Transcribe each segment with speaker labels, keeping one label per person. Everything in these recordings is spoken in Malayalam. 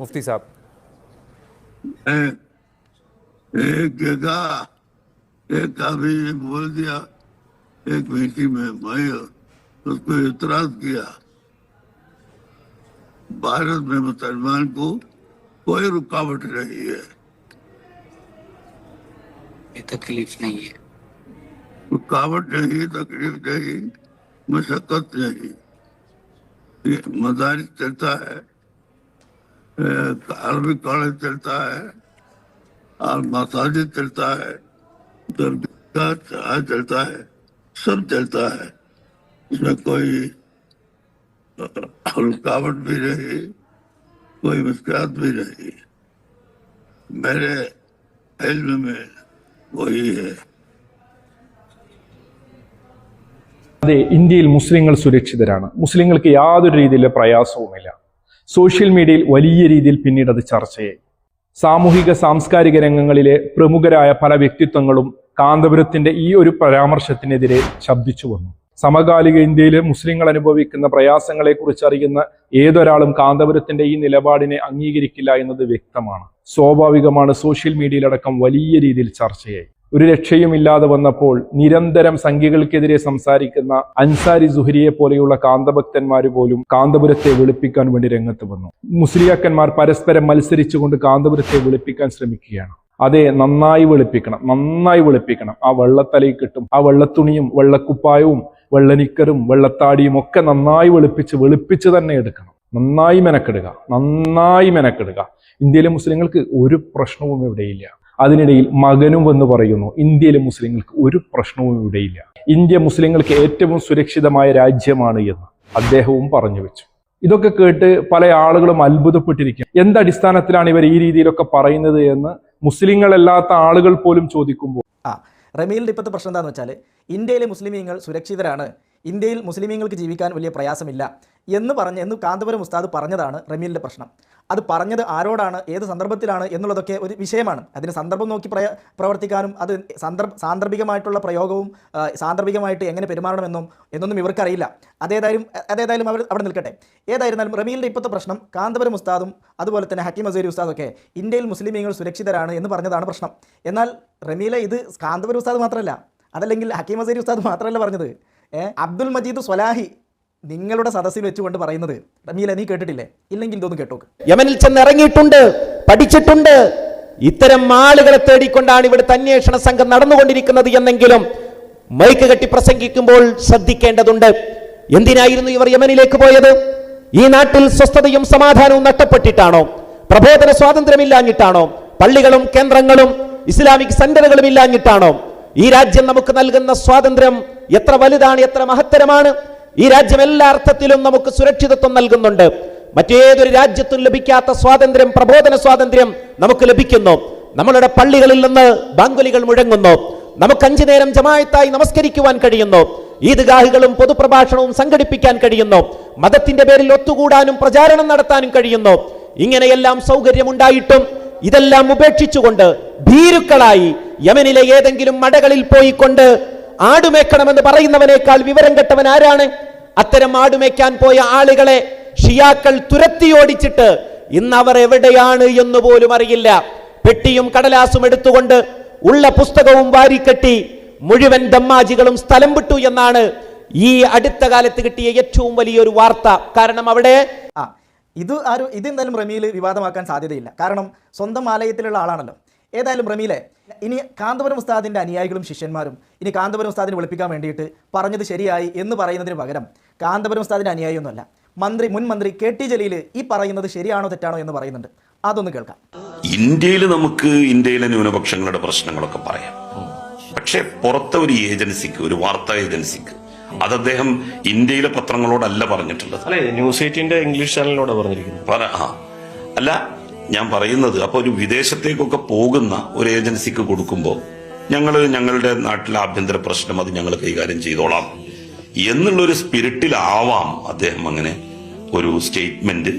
Speaker 1: मुफ्ती साहब,
Speaker 2: एक जगह एक आदमी ने बोल दिया एक मीटिंग में, मैं उसको इतराज किया, भारत में मुसलमान को कोई रुकावट नहीं है,
Speaker 3: तकलीफ नहीं है,
Speaker 2: रुकावट नहीं, तकलीफ नहीं, मशक्कत नहीं। मदारिस चलता है, अरबी कॉलेज चलता है और मसाजिद चलता है, दरगाह चलता है, सब चलता है। इसमें कोई रुकावट भी नहीं, कोई मुश्किल भी नहीं। मेरे इल्म में वही है।
Speaker 4: അതെ, ഇന്ത്യയിൽ മുസ്ലിങ്ങൾ സുരക്ഷിതരാണ്. മുസ്ലിങ്ങൾക്ക് യാതൊരു രീതിയിലുള്ള പ്രയാസവുമില്ല. സോഷ്യൽ മീഡിയയിൽ വലിയ രീതിയിൽ പിന്നീട് അത് ചർച്ചയായി. സാമൂഹിക സാംസ്കാരിക രംഗങ്ങളിലെ പ്രമുഖരായ പല വ്യക്തിത്വങ്ങളും കാന്തപുരത്തിന്റെ ഈ ഒരു പരാമർശത്തിനെതിരെ ശബ്ദിച്ചു വന്നു. സമകാലിക ഇന്ത്യയിലെ മുസ്ലിങ്ങൾ അനുഭവിക്കുന്ന പ്രയാസങ്ങളെക്കുറിച്ച് അറിയുന്ന ഏതൊരാളും കാന്തപുരത്തിന്റെ ഈ നിലപാടിനെ അംഗീകരിക്കില്ല എന്നത് വ്യക്തമാണ്. സ്വാഭാവികമാണ്, സോഷ്യൽ മീഡിയയിലടക്കം വലിയ രീതിയിൽ ചർച്ചയായി. ഒരു രക്ഷയുമില്ലാതെ വന്നപ്പോൾ നിരന്തരം സംഖ്യകൾക്കെതിരെ സംസാരിക്കുന്ന അൻസാരി സുഹരിയെ പോലെയുള്ള കാന്തഭക്തന്മാർ പോലും കാന്തപുരത്തെ വെളുപ്പിക്കാൻ വേണ്ടി രംഗത്ത് വന്നു. മുസ്ലിയാക്കന്മാർ പരസ്പരം മത്സരിച്ചുകൊണ്ട് കാന്തപുരത്തെ വെളുപ്പിക്കാൻ ശ്രമിക്കുകയാണ്. അതെ, നന്നായി വെളുപ്പിക്കണം, നന്നായി വെളുപ്പിക്കണം. ആ വെള്ളത്തലയിൽ കിട്ടും, ആ വെള്ളത്തുണിയും വെള്ളക്കുപ്പായവും വെള്ളനിക്കറും വെള്ളത്താടിയും ഒക്കെ നന്നായി വെളുപ്പിച്ച് തന്നെ എടുക്കണം. നന്നായി മെനക്കെടുക. ഇന്ത്യയിലെ മുസ്ലിങ്ങൾക്ക് ഒരു പ്രശ്നവും ഇവിടെയില്ല. അതിനിടയിൽ മകനും എന്ന് പറയുന്നു, ഇന്ത്യയിലെ മുസ്ലിങ്ങൾക്ക് ഒരു പ്രശ്നവും ഇവിടെയില്ല, ഇന്ത്യ മുസ്ലിങ്ങൾക്ക് ഏറ്റവും സുരക്ഷിതമായ രാജ്യമാണ് എന്ന് അദ്ദേഹവും പറഞ്ഞു വെച്ചു. ഇതൊക്കെ കേട്ട് പല ആളുകളും അത്ഭുതപ്പെട്ടിരിക്കും. എന്തടിസ്ഥാനത്തിലാണ് ഇവർ ഈ രീതിയിലൊക്കെ പറയുന്നത് എന്ന് മുസ്ലിങ്ങളല്ലാത്ത ആളുകൾ പോലും ചോദിക്കുമ്പോൾ
Speaker 5: റമീലിൻ്റെ ഇപ്പോഴത്തെ പ്രശ്നം എന്താണെന്ന് വെച്ചാൽ, ഇന്ത്യയിലെ മുസ്ലിമീങ്ങൾ സുരക്ഷിതരാണ്, ഇന്ത്യയിൽ മുസ്ലിമീങ്ങൾക്ക് ജീവിക്കാൻ വലിയ പ്രയാസമില്ല എന്ന് കാന്തപുരം ഉസ്താദ് പറഞ്ഞതാണ് റമീലിൻ്റെ പ്രശ്നം. അത് പറഞ്ഞത് ആരോടാണ്, ഏത് സന്ദർഭത്തിലാണ് എന്നുള്ളതൊക്കെ ഒരു വിഷയമാണ്. അതിന് സന്ദർഭം നോക്കി പ്രവർത്തിക്കാനും അത് സാന്ദർഭികമായിട്ടുള്ള പ്രയോഗവും സാന്ദർഭികമായിട്ട് എങ്ങനെ എന്നൊന്നും ഇവർക്കറിയില്ല. അതേതായാലും അവിടെ നിൽക്കട്ടെ. ഏതായിരുന്നാലും റമീലിൻ്റെ ഇപ്പോഴത്തെ പ്രശ്നം കാന്തപുരം ഉസ്താദും അതുപോലെ തന്നെ ഹക്കീം അസേരി ഉസ്താദൊക്കെ ഇന്ത്യയിൽ മുസ്ലിമീങ്ങൾ സുരക്ഷിതരാണ് എന്ന് പറഞ്ഞതാണ് പ്രശ്നം. എന്നാൽ റമീലെ ഇത് കാന്തപുരം ഉസ്താദ് മാത്രമല്ല, അതല്ലെങ്കിൽ ഹക്കീം അസേരി ഉസ്താദ് മാത്രമല്ല പറഞ്ഞത്, അബ്ദുൽ മജീദ് സ്വലാഹി നിങ്ങളുടെ സദസ്സിൽ വെച്ചുകൊണ്ട് പറയുന്നത് റമീല നീ കേട്ടിട്ടില്ലേ? ഇല്ലെങ്കിൽ ഇതൊന്ന് കേട്ടോക്ക്.
Speaker 6: യമനിൽ ചെന്ന് ഇറങ്ങിയിട്ടുണ്ട്, പഠിച്ചിട്ടുണ്ട്. ഇത്തരം ആളുകളെ തേടിക്കൊണ്ടാണ് ഇവിടുത്തെ അന്വേഷണ സംഘം നടന്നുകൊണ്ടിരിക്കുന്നത് എന്നെങ്കിലും മൈക്ക് കെട്ടി പ്രസംഗിക്കുമ്പോൾ ശ്രദ്ധിക്കേണ്ടതുണ്ട്. എന്തിനായിരുന്നു ഇവർ യമനിലേക്ക് പോയത്? ഈ നാട്ടിൽ സ്വസ്ഥതയും സമാധാനവും നഷ്ടപ്പെട്ടിട്ടാണോ? പ്രബോധന സ്വാതന്ത്ര്യമില്ലാഞ്ഞിട്ടാണോ? പള്ളികളും കേന്ദ്രങ്ങളും ഇസ്ലാമിക് സെന്ററുകളും ഇല്ലാഞ്ഞിട്ടാണോ? ഈ രാജ്യം നമുക്ക് നൽകുന്ന സ്വാതന്ത്ര്യം എത്ര വലുതാണ്, എത്ര മഹത്തരമാണ്. ഈ രാജ്യം എല്ലാ അർത്ഥത്തിലും നമുക്ക് സുരക്ഷിതത്വം നൽകുന്നുണ്ട്. മറ്റേതൊരു രാജ്യത്തും ലഭിക്കാത്ത സ്വാതന്ത്ര്യം, പ്രബോധന സ്വാതന്ത്ര്യം നമുക്ക് ലഭിക്കുന്നു. നമ്മളുടെ പള്ളികളിൽ നിന്ന് ബാങ്കുലികൾ മുഴങ്ങുന്നു. നമുക്ക് 5 നേരം ജമാഅത്തായി നമസ്കരിക്കുവാൻ കഴിയുന്നു. ഈദ്ഗാഹുകളും പൊതുപ്രഭാഷണവും സംഘടിപ്പിക്കാൻ കഴിയുന്നു. മതത്തിന്റെ പേരിൽ ഒത്തുകൂടാനും പ്രചാരണം നടത്താനും കഴിയുന്നു. ഇങ്ങനെയെല്ലാം സൗകര്യമുണ്ടായിട്ടും ഇതെല്ലാം ഉപേക്ഷിച്ചുകൊണ്ട് ഭീരുക്കളായി യമനിലെ ഏതെങ്കിലും മടകളിൽ പോയിക്കൊണ്ട് ആടുമേക്കണമെന്ന് പറയുന്നവനേക്കാൾ വിവരം കെട്ടവൻ ആരാണ്? അത്തരം ആടുമേക്കാൻ പോയ ആളുകളെ ഷിയാക്കൾ തുരത്തി ഓടിച്ചിട്ട് ഇന്ന് അവർ എവിടെയാണ് എന്ന് പോലും അറിയില്ല. പെട്ടിയും കടലാസും എടുത്തുകൊണ്ട് ഉള്ള പുസ്തകവും വാരിക്കെട്ടി മുഴുവൻ ദമ്മാജികളും സ്ഥലം വിട്ടു എന്നാണ് ഈ അടുത്ത കാലത്ത് കിട്ടിയ ഏറ്റവും വലിയൊരു വാർത്ത. കാരണം അവിടെ
Speaker 5: ഇതെന്തായാലും റമീൽ വിവാദമാക്കാൻ സാധ്യതയില്ല. കാരണം സ്വന്തം ആലയത്തിലുള്ള ആളാണല്ലോ. ഏതായാലും റമീലെ, ഇനി കാന്തപുരം ഉസ്താദിൻ്റെ അനുയായികളും ശിഷ്യന്മാരും ഇനി കാന്തപുരം ഉസ്താദിനെ വിളിപ്പിക്കാൻ വേണ്ടിയിട്ട് പറഞ്ഞത് ശരിയായി എന്ന് പറയുന്നതിന് പകരം കാന്തപുരം ഉസ്താദിൻ്റെ അനുയായിയൊന്നുമല്ല, മുൻ മന്ത്രി KT ജലീൽ ഈ പറയുന്നത് ശരിയാണോ തെറ്റാണോ എന്ന് പറയുന്നുണ്ട്. അതൊന്ന് കേൾക്കാം.
Speaker 7: ഇന്ത്യയിൽ നമുക്ക് ഇന്ത്യയിലെ ന്യൂനപക്ഷങ്ങളുടെ പ്രശ്നങ്ങളൊക്കെ പറയാം. പക്ഷെ പുറത്തെ ഒരു ഏജൻസിക്ക്, ഒരു വാർത്താ ഏജൻസിക്ക്, അത് അദ്ദേഹം ഇന്ത്യയിലെ പത്രങ്ങളോടല്ല പറഞ്ഞിട്ടുള്ളത്.
Speaker 8: അല്ലെ, ന്യൂസ് 8 ഇംഗ്ലീഷ് ചാനലിനോട് പറഞ്ഞിരിക്കുന്നത്.
Speaker 7: അല്ല, ഞാൻ പറയുന്നത്, അപ്പൊ ഒരു വിദേശത്തേക്കൊക്കെ പോകുന്ന ഒരു ഏജൻസിക്ക് കൊടുക്കുമ്പോൾ ഞങ്ങളുടെ നാട്ടിലെ ആഭ്യന്തര പ്രശ്നം അത് ഞങ്ങൾ കൈകാര്യം ചെയ്തോളാം എന്നുള്ളൊരു സ്പിരിറ്റിലാവാം അദ്ദേഹം അങ്ങനെ ഒരു സ്റ്റേറ്റ്മെന്റ്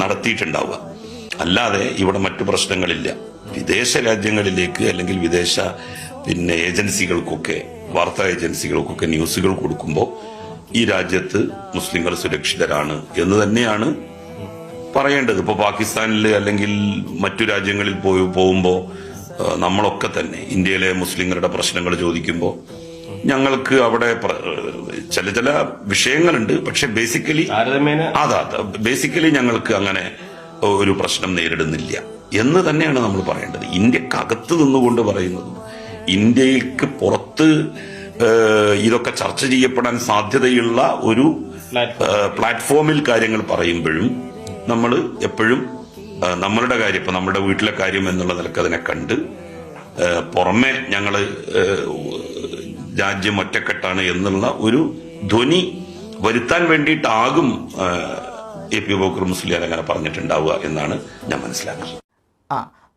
Speaker 7: നടത്തിയിട്ടുണ്ടാവുക. അല്ലാതെ ഇവിടെ മറ്റു പ്രശ്നങ്ങളില്ല. വിദേശ രാജ്യങ്ങളിലേക്ക് അല്ലെങ്കിൽ വിദേശ ഏജൻസികൾക്കൊക്കെ, വാർത്താ ഏജൻസികൾക്കൊക്കെ ന്യൂസുകൾ കൊടുക്കുമ്പോൾ ഈ രാജ്യത്ത് മുസ്ലിങ്ങൾ സുരക്ഷിതരാണ് എന്ന് തന്നെയാണ് പറയേണ്ടത്. ഇപ്പോൾ പാകിസ്ഥാനിൽ അല്ലെങ്കിൽ മറ്റു രാജ്യങ്ങളിൽ പോകുമ്പോൾ നമ്മളൊക്കെ തന്നെ ഇന്ത്യയിലെ മുസ്ലിങ്ങളുടെ പ്രശ്നങ്ങൾ ചോദിക്കുമ്പോൾ ഞങ്ങൾക്ക് അവിടെ ചില വിഷയങ്ങളുണ്ട്. പക്ഷെ ബേസിക്കലി ബേസിക്കലി ഞങ്ങൾക്ക് അങ്ങനെ ഒരു പ്രശ്നം നേരിടുന്നില്ല എന്ന് തന്നെയാണ് നമ്മൾ പറയേണ്ടത്. ഇന്ത്യക്കകത്ത് നിന്നുകൊണ്ട് പറയുന്നത്, ഇന്ത്യക്ക് പുറത്ത് ഇതൊക്കെ ചർച്ച ചെയ്യപ്പെടാൻ സാധ്യതയുള്ള ഒരു പ്ലാറ്റ്ഫോമിൽ കാര്യങ്ങൾ പറയുമ്പോഴും നമ്മൾ എപ്പോഴും നമ്മളുടെ കാര്യം, ഇപ്പൊ നമ്മുടെ വീട്ടിലെ കാര്യം എന്നുള്ള നിലക്ക് അതിനെ കണ്ട് പുറമെ ഞങ്ങള് രാജ്യം ഒറ്റക്കെട്ടാണ് എന്നുള്ള ഒരു ധ്വനി വരുത്താൻ വേണ്ടിയിട്ടാകും AP അബൂബക്കർ മുസ്ലിയാർ അങ്ങനെ പറഞ്ഞിട്ടുണ്ടാവുക എന്നാണ് ഞാൻ മനസ്സിലാക്കുന്നത്.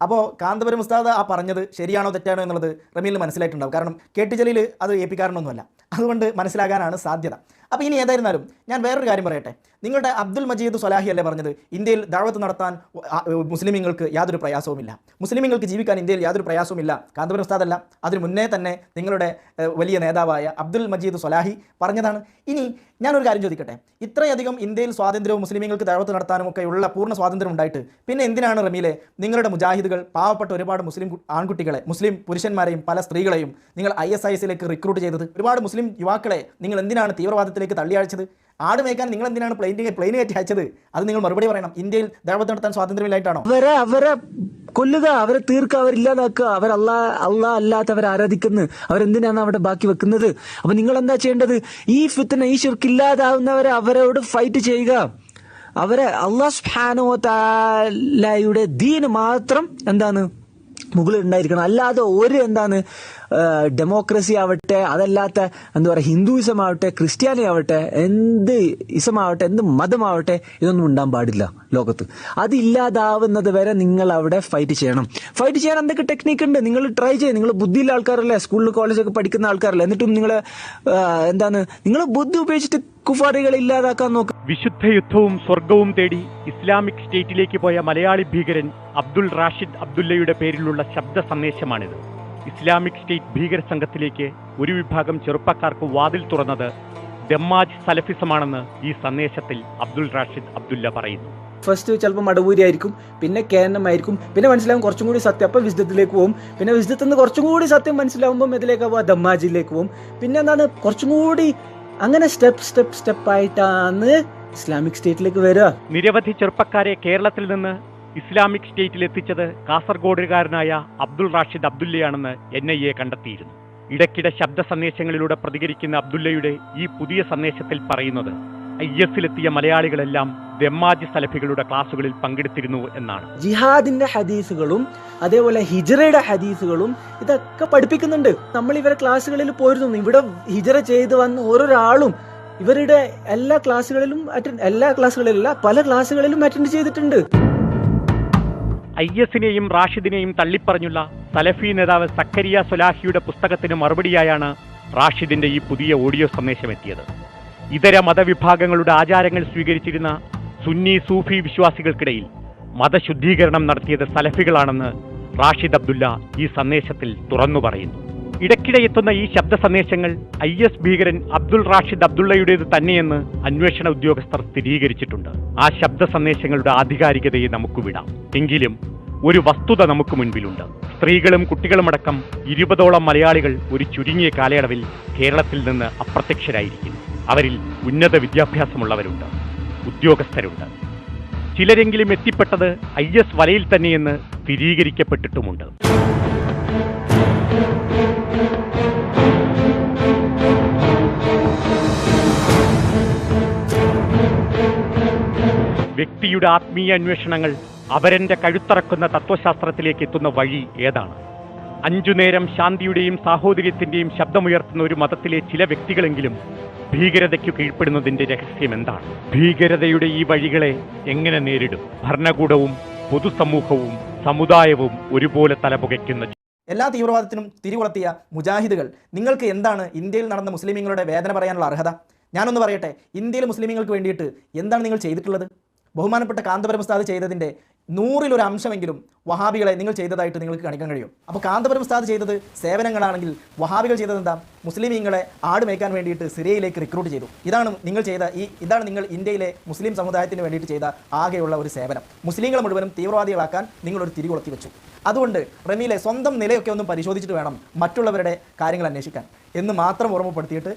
Speaker 5: അപ്പോൾ കാന്തപുരം ഉസ്താദ് ആ പറഞ്ഞത് ശരിയാണോ തെറ്റാണോ എന്നുള്ളത് റമീലിന് മനസ്സിലായിട്ടുണ്ടാവും. കാരണം KT ജലീൽ അത് AP കാരനൊന്നുമല്ല, അതുകൊണ്ട് മനസ്സിലാകാനാണ് സാധ്യത. അപ്പോൾ ഇനി ഏതായിരുന്നാലും ഞാൻ വേറൊരു കാര്യം പറയട്ടെ. നിങ്ങളുടെ അബ്ദുൽ മജീദ് സ്വലാഹി അല്ലേ പറഞ്ഞത് ഇന്ത്യയിൽ ദഅവത്ത് നടത്താൻ മുസ്ലിമീങ്ങൾക്ക് യാതൊരു പ്രയാസവുമില്ല, മുസ്ലിമീങ്ങൾക്ക് ജീവിക്കാൻ ഇന്ത്യയിൽ യാതൊരു പ്രയാസവുമില്ല. കാന്തപുരം ഉസ്താദല്ല, അതിന് മുന്നേ തന്നെ നിങ്ങളുടെ വലിയ നേതാവായ അബ്ദുൽ മജീദ് സ്വലാഹി പറഞ്ഞതാണ്. ഇനി ഞാനൊരു കാര്യം ചോദിക്കട്ടെ, ഇത്രയധികം ഇന്ത്യയിൽ സ്വാതന്ത്ര്യവും മുസ്ലിമീങ്ങൾക്ക് ദഅവത്ത് നടത്താനും ഒക്കെയുള്ള പൂർണ്ണ സ്വാതന്ത്ര്യം ഉണ്ടായിട്ട് പിന്നെ എന്തിനാണ് റമീലെ നിങ്ങളുടെ മുജാഹിദുകൾ പാവപ്പെട്ട ഒരുപാട് മുസ്ലിം ആൺകുട്ടികളെ, മുസ്ലിം പുരുഷന്മാരെയും പല സ്ത്രീകളെയും നിങ്ങൾ ISISലേക്ക് റിക്രൂട്ട് ചെയ്തത്? ഒരുപാട് മുസ്ലിം യുവാക്കളെ നിങ്ങൾ എന്തിനാണ് തീവ്രവാദത്തിലേക്ക് തള്ളിയയച്ചത്? ആട് മേയ്ക്കാൻ നിങ്ങൾ എന്തിനാണ് പ്ലെയിൻ കയറ്റി അയച്ചത്? അത് നിങ്ങൾ മറുപടി പറയണം. ഇന്ത്യയിൽ ദഅവത്ത് നടത്താൻ സ്വാതന്ത്ര്യമില്ലായിട്ടാണോ?
Speaker 1: അവരെ കൊല്ലുക, അവരെ തീർക്കുക, അവരില്ലാതാക്കുക, അള്ളാ അല്ലാത്തവരെ ആരാധിക്കുന്നു, അവരെന്തിനാണ് അവിടെ ബാക്കി വെക്കുന്നത്? അപ്പൊ നിങ്ങൾ എന്താ ചെയ്യേണ്ടത്? ഈ ഫിത്ന, ഈ ശിർക്ക് ഇല്ലാതാവുന്നവരെ അവരോട് ഫൈറ്റ് ചെയ്യുക. അവരെ അല്ലാഹു സുബ്ഹാനഹു വ തആലയുടെ ദീന് മാത്രം എന്താണ് മുകളിൽ ഉണ്ടായിരിക്കണം. അല്ലാതെ ഒരു ഡെമോക്രസി ആവട്ടെ, അതല്ലാത്ത എന്താ പറയുക ഹിന്ദുയിസം ആവട്ടെ, ക്രിസ്ത്യാനി ആവട്ടെ, എന്ത് ഇസമാവട്ടെ, എന്ത് മതമാവട്ടെ, ഇതൊന്നും ഉണ്ടാകാൻ പാടില്ല ലോകത്ത്. അതില്ലാതാവുന്നത് വരെ നിങ്ങൾ അവിടെ ഫൈറ്റ് ചെയ്യണം. ഫൈറ്റ് ചെയ്യാൻ എന്തൊക്കെ ടെക്നിക്ക് ഉണ്ട് നിങ്ങൾ ട്രൈ ചെയ്യും. നിങ്ങൾ ബുദ്ധിയുള്ള ആൾക്കാരല്ലേ, സ്കൂളിൽ കോളേജൊക്കെ പഠിക്കുന്ന ആൾക്കാരല്ലേ, എന്നിട്ടും നിങ്ങൾ ബുദ്ധി ഉപയോഗിച്ചിട്ട് കുഫാറികളെ ഇല്ലാതാക്കാൻ നോക്കുക.
Speaker 9: വിശുദ്ധ യുദ്ധവും സ്വർഗവും തേടി ഇസ്ലാമിക് സ്റ്റേറ്റിലേക്ക് പോയ മലയാളി ഭീകരൻ അബ്ദുൾ റാഷിദ് അബ്ദുല്ലയുടെ പേരിലുള്ള ശബ്ദ സന്ദേശമാണിത്. ഇസ്ലാമിക് സ്റ്റേറ്റ് ഭീകര സംഘത്തിലേക്ക് ഒരു വിഭാഗം ചെറുപ്പക്കാർക്ക് വാതിൽ തുറന്നത് ദമ്മാജ് സലഫിസമാണെന്ന് ഈ സന്ദേശത്തിൽ അബ്ദുൾ റാഷിദ് അബ്ദുല്ല പറയുന്നു.
Speaker 1: ഫസ്റ്റ് ചിലപ്പോൾ മടവൂരി ആയിരിക്കും, പിന്നെ KNM ആയിരിക്കും, പിന്നെ മനസ്സിലാവും കുറച്ചും കൂടി സത്യം, അപ്പം വിശുദ്ധത്തിലേക്ക് പോകും, പിന്നെ വിശുദ്ധത്തിൽ നിന്ന് കുറച്ചും കൂടി സത്യം മനസ്സിലാവുമ്പോൾ ഇതിലേക്ക് പോവാ ദമ്മാജിലേക്ക് പോകും, പിന്നെ കുറച്ചും കൂടി അങ്ങനെ സ്റ്റെപ്പ് ആയിട്ടാണ് ഇസ്ലാമിക് സ്റ്റേറ്റിലേക്ക് വരിക.
Speaker 9: നിരവധി ചെറുപ്പക്കാരെ കേരളത്തിൽ നിന്ന് ഇസ്ലാമിക് സ്റ്റേറ്റിൽ എത്തിച്ചത് കാസർഗോഡുകാരനായ അബ്ദുൾ റാഷിദ് അബ്ദുല്ലയാണെന്ന് NIA കണ്ടെത്തിയിരുന്നു. ഇടയ്ക്കിടെ ശബ്ദ സന്ദേശങ്ങളിലൂടെ പ്രതികരിക്കുന്ന അബ്ദുല്ലയുടെ ഈ പുതിയ സന്ദേശത്തിൽ പറയുന്നത് ISലെത്തിയ മലയാളികളെല്ലാം ദമ്മാജ് സലഫികളുടെ ക്ലാസുകളിൽ പങ്കെടുത്തിരുന്നു എന്നാണ്.
Speaker 1: ജിഹാദിന്റെ ഹദീസുകളും അതേപോലെ ഹിജ്റയുടെ ഹദീസുകളും ഇതൊക്കെ പഠിപ്പിക്കുന്നുണ്ട്. നമ്മൾ ഇവരെ ക്ലാസ്സുകളിൽ പോയിരുന്നു. ഇവിടെ ഹിജ്റ ചെയ്ത് വന്ന ഓരോരാളും ഇവരുടെ എല്ലാ ക്ലാസ്സുകളിലല്ല പല ക്ലാസ്സുകളിലും അറ്റൻഡ് ചെയ്തിട്ടുണ്ട്.
Speaker 9: ISനെയും റാഷിദിനെയും തള്ളിപ്പറഞ്ഞുള്ള സലഫി നേതാവ് സക്കരിയ സ്വലാഹിയുടെ പുസ്തകത്തിന് മറുപടിയായാണ് റാഷിദിന്റെ ഈ പുതിയ ഓഡിയോ സന്ദേശം എത്തിയത്. ഇതര മതവിഭാഗങ്ങളുടെ ആചാരങ്ങൾ സ്വീകരിച്ചിരുന്ന സുന്നി സൂഫി വിശ്വാസികൾക്കിടയിൽ മതശുദ്ധീകരണം നടത്തിയത് സലഫികളാണെന്ന് റാഷിദ് അബ്ദുല്ല ഈ സന്ദേശത്തിൽ തുറന്നു പറയുന്നു. ഇടയ്ക്കിടെ എത്തുന്ന ഈ ശബ്ദ സന്ദേശങ്ങൾ IS ഭീകരൻ അബ്ദുൾ റാഷിദ് അബ്ദുള്ളയുടേത് തന്നെയെന്ന് അന്വേഷണ ഉദ്യോഗസ്ഥർ സ്ഥിരീകരിച്ചിട്ടുണ്ട്. ആ ശബ്ദ സന്ദേശങ്ങളുടെ ആധികാരികതയെ നമുക്ക് വിടാം. എങ്കിലും ഒരു വസ്തുത നമുക്ക് മുൻപിലുണ്ട്. സ്ത്രീകളും കുട്ടികളുമടക്കം 20ഓളം മലയാളികൾ ഒരു ചുരുങ്ങിയ കാലയളവിൽ കേരളത്തിൽ നിന്ന് അപ്രത്യക്ഷരായിരിക്കുന്നു. അവരിൽ ഉന്നത വിദ്യാഭ്യാസമുള്ളവരുണ്ട്, ഉദ്യോഗസ്ഥരുണ്ട്. ചിലരെങ്കിലും എത്തിപ്പെട്ടത് IS വലയിൽ തന്നെയെന്ന് സ്ഥിരീകരിക്കപ്പെട്ടിട്ടുമുണ്ട്. വ്യക്തിയുടെ ആത്മീയ അന്വേഷണങ്ങൾ അവരന്റെ കഴുത്തറക്കുന്ന തത്വശാസ്ത്രത്തിലേക്ക് എത്തുന്ന വഴി ഏതാണ്? 5 നേരം ശാന്തിയുടെയും സാഹോദര്യത്തിന്റെയും ശബ്ദമുയർത്തുന്ന ഒരു മതത്തിലെ ചില വ്യക്തികളെങ്കിലും ഭീകരതയ്ക്കു കീഴ്പ്പെടുന്നതിന്റെ രഹസ്യം എന്താണ്? ഭീകരതയുടെ ഈ വഴികളെ എങ്ങനെ നേരിടും? ഭരണകൂടവും പൊതുസമൂഹവും സമുദായവും ഒരുപോലെ തലപുകയ്ക്കുന്ന
Speaker 5: എല്ലാ തീവ്രവാദത്തിനും തിരികൊളുത്തിയ മുജാഹിദുകൾ, നിങ്ങൾക്ക് എന്താണ് ഇന്ത്യയിൽ നടന്ന മുസ്ലിമീങ്ങളുടെ വേദന പറയാനുള്ള അർഹത? ഞാനൊന്ന് പറയട്ടെ, ഇന്ത്യയിലെ മുസ്ലിമീങ്ങൾക്ക് വേണ്ടിയിട്ട് എന്താണ് നിങ്ങൾ ചെയ്തിട്ടുള്ളത്? ബഹുമാനപ്പെട്ട കാന്തപുരം ഉസ്താദ് ചെയ്തതിൻ്റെ 100-ൽ 1 അംശമെങ്കിലും വഹാബികളെ നിങ്ങൾ ചെയ്തതായിട്ട് നിങ്ങൾക്ക് കാണിക്കാൻ കഴിയും. അപ്പോൾ കാന്തപുരം ഉസ്താദ് ചെയ്തത് സേവനങ്ങളാണെങ്കിൽ വഹാബികൾ ചെയ്തത് എന്താ? മുസ്ലിമീങ്ങളെ ആട് മേയ്ക്കാൻ വേണ്ടിയിട്ട് സിറിയയിലേക്ക് റിക്രൂട്ട് ചെയ്തു. ഇതാണ് നിങ്ങൾ ഇന്ത്യയിലെ മുസ്ലിം സമുദായത്തിന് വേണ്ടിയിട്ട് ചെയ്ത ആകെയുള്ള ഒരു സേവനം. മുസ്ലിങ്ങളെ മുഴുവനും തീവ്രവാദികളാക്കാൻ നിങ്ങളൊരു തിരികൊളുത്തി വെച്ചു. അതുകൊണ്ട് റമീലെ സ്വന്തം നിലയൊക്കെ ഒന്ന് പരിശോധിച്ചിട്ട് വേണം മറ്റുള്ളവരുടെ കാര്യങ്ങൾ അന്വേഷിക്കാൻ എന്ന് മാത്രം ഓർമ്മപ്പെടുത്തിയിട്ട്